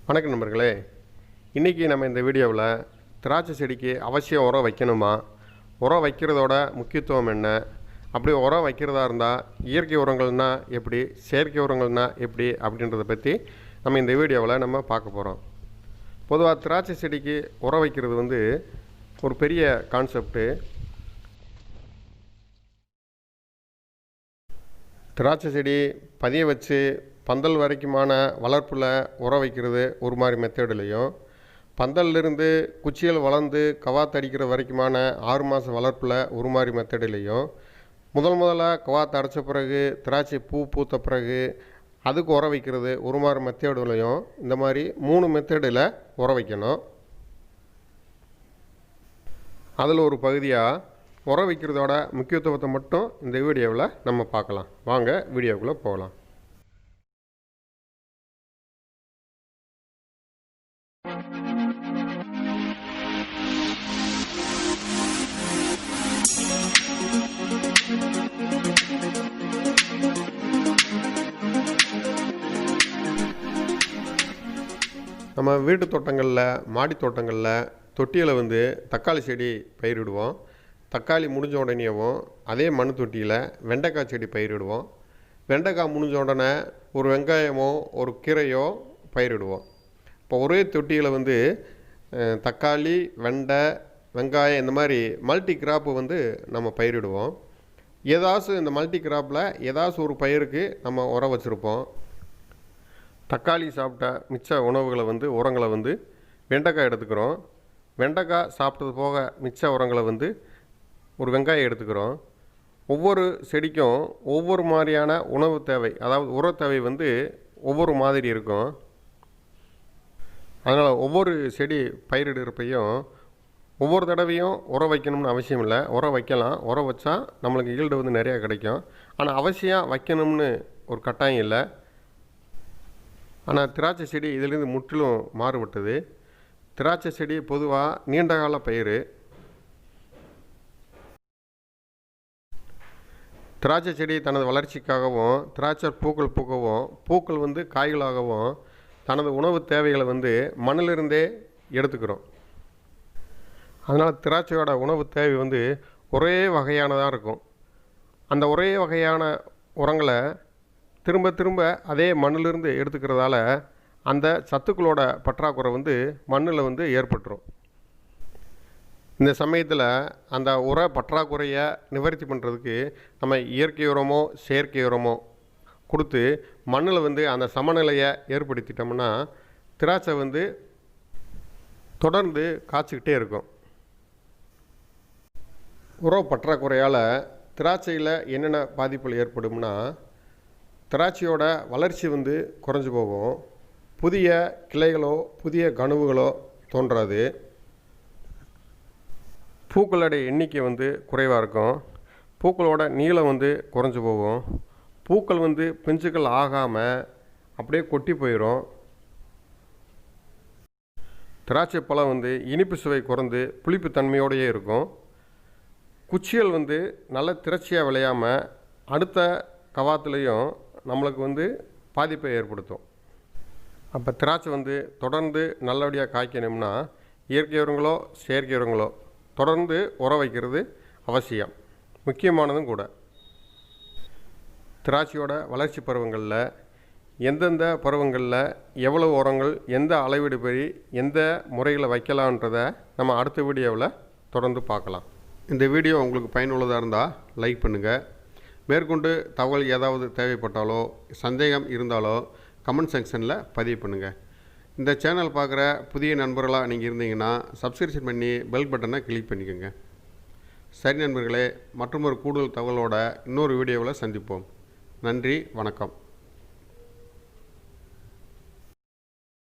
வணக்கம் நண்பர்களே, இன்றைக்கி நம்ம இந்த வீடியோவில் திராட்சை செடிக்கு அவசியம் உரம் வைக்கணுமா, உரம் வைக்கிறதோட முக்கியத்துவம் என்ன, அப்படி உரம் வைக்கிறதா இருந்தால் இயற்கை உரங்கள்னால் எப்படி, செயற்கை உரங்கள்னால் எப்படி அப்படின்றத பற்றி நம்ம இந்த வீடியோவில் நம்ம பார்க்க போகிறோம். பொதுவாக திராட்சை செடிக்கு உரம் வைக்கிறது ஒரு பெரிய கான்செப்ட்டு. திராட்சை செடி பதிய வச்சு பந்தல் வரைக்குமான வளர்ப்பில் உரம் வைக்கிறது ஒரு மாதிரி மெத்தேடுலையும், பந்தல்லிருந்து குச்சிகள் வளர்ந்து கவாத்தடிக்கிற வரைக்குமான 6 மாத வளர்ப்பில் ஒரு மாதிரி மெத்தேடுலையும், முதலாக கவாத்து அடைச்ச பிறகு திராட்சை பூத்த பிறகு அதுக்கு உரம் வைக்கிறது ஒரு மாதிரி மெத்தேடுலையும், இந்த மாதிரி 3 மெத்தேடில் உரம் வைக்கணும். அதில் ஒரு பகுதியாக உரம் வைக்கிறதோட முக்கியத்துவத்தை மட்டும் இந்த வீடியோவில் நம்ம பார்க்கலாம். வாங்க வீடியோக்குள்ளே போகலாம். நம்ம வீட்டு தோட்டங்களில், மாடி தோட்டங்களில் தொட்டியில் தக்காளி செடி பயிரிடுவோம். தக்காளி முடிஞ்ச உடனேவும் அதே மண் தொட்டியில் வெண்டைக்காய் செடி பயிரிடுவோம். வெண்டைக்காய் முடிஞ்ச உடனே ஒரு வெங்காயமோ ஒரு கீரையோ பயிரிடுவோம். இப்போ ஒரே தொட்டியில் தக்காளி, வெண்டை, வெங்காயம் இந்த மாதிரி மல்டி கிராப்பு நம்ம பயிரிடுவோம். ஏதாச்சும் இந்த மல்டி கிராப்பில் ஏதாச்சும் ஒரு பயிருக்கு நம்ம உரம் வச்சுருப்போம். தக்காளி சாப்பிட்ட மிச்ச உணவுகளை உரங்களை வெண்டைக்காய் எடுத்துக்கிறோம். வெண்டைக்காய் சாப்பிட்டது போக மிச்ச உரங்களை ஒரு வெங்காயம் எடுத்துக்கிறோம். ஒவ்வொரு செடிக்கும் ஒவ்வொரு மாதிரியான உணவு தேவை, அதாவது உர தேவை ஒவ்வொரு மாதிரி இருக்கும். அதனால் ஒவ்வொரு செடி பயிரிடுறப்பையும் ஒவ்வொரு தடவையும் உரம் வைக்கணும்னு அவசியம் இல்லை. உரம் வைக்கலாம், உரம் வச்சா நம்மளுக்கு ஈல்டு நிறையா கிடைக்கும். ஆனால் அவசியம் வைக்கணும்னு ஒரு கட்டாயம் இல்லை. ஆனால் திராட்சை செடி இதிலிருந்து முற்றிலும் மாறுபட்டது. திராட்சை செடி பொதுவாக நீண்டகால பயிர். திராட்சை செடி தனது வளர்ச்சிக்காகவும், திராட்சை பூக்கள் பூக்கவும், பூக்கள் காய்களாகவும் தனது உணவு தேவைகளை மண்ணிலிருந்தே எடுத்துக்கிறோம். அதனால் திராட்சையோட உணவு தேவை ஒரே வகையானதாக இருக்கும். அந்த ஒரே வகையான உரங்களை திரும்ப திரும்ப அதே மண்ணிலிருந்து எடுத்துக்கிறதால அந்த சத்துக்களோட பற்றாக்குறை மண்ணில் ஏற்பட்டுரும். இந்த சமயத்தில் அந்த உர பற்றாக்குறையை நிவர்த்தி பண்ணுறதுக்கு நம்ம இயற்கை உரமோ செயற்கை உரமோ கொடுத்து மண்ணில் அந்த சமநிலையை ஏற்படுத்திட்டோம்னா திராட்சை தொடர்ந்து காய்ச்சிக்கிட்டே இருக்கும். உர பற்றாக்குறையால் திராட்சையில் என்னென்ன பாதிப்புகள் ஏற்படும்னா, திராட்சையோட வளர்ச்சி குறைஞ்சி போகும். புதிய கிளைகளோ புதிய கணுவுகளோ தோன்றாது. பூக்களோட எண்ணிக்கை குறைவாக இருக்கும். பூக்களோட நீளம் குறைஞ்சி போகும். பூக்கள் பிஞ்சுக்கள் ஆகாமல் அப்படியே கொட்டி போயிடும். திராட்சை பழம் இனிப்பு சுவை குறைந்து புளிப்பு தன்மையோடையே இருக்கும். குச்சிகள் நல்ல திரட்சியாக விளையாமல் அடுத்த கவாத்துலேயும் நம்மளுக்கு பாதிப்பை ஏற்படுத்தும். அப்போ திராட்சை தொடர்ந்து நல்லபடியாக காய்க்கணும்னா இயற்கை உரங்களோ செயற்கை உரங்களோ தொடர்ந்து உரம் வைக்கிறது அவசியம், முக்கியமானதும் கூட. திராட்சையோட வளர்ச்சி பருவங்களில் எந்தெந்த பருவங்களில் எவ்வளவு உரங்கள், எந்த அளவீடு படி எந்த முறையில் வைக்கலான்றதை நம்ம அடுத்த வீடியோவில் தொடர்ந்து பார்க்கலாம். இந்த வீடியோ உங்களுக்கு பயனுள்ளதாக இருந்தால் லைக் பண்ணுங்கள். மேற்கொண்டு தகவல் ஏதாவது தேவைப்பட்டாலோ சந்தேகம் இருந்தாலோ கமெண்ட் செக்ஷனில் பதிவு பண்ணுங்கள். இந்த சேனல் பார்க்குற புதிய நண்பர்களாக நீங்கள் இருந்தீங்கன்னா சப்ஸ்கிரிப்ஷன் பண்ணி பெல் பட்டனை கிளிக் பண்ணிக்கோங்க. சரி நண்பர்களே, மற்றும் ஒரு கூடுதல் தகவலோட இன்னொரு வீடியோவில் சந்திப்போம். நன்றி, வணக்கம்.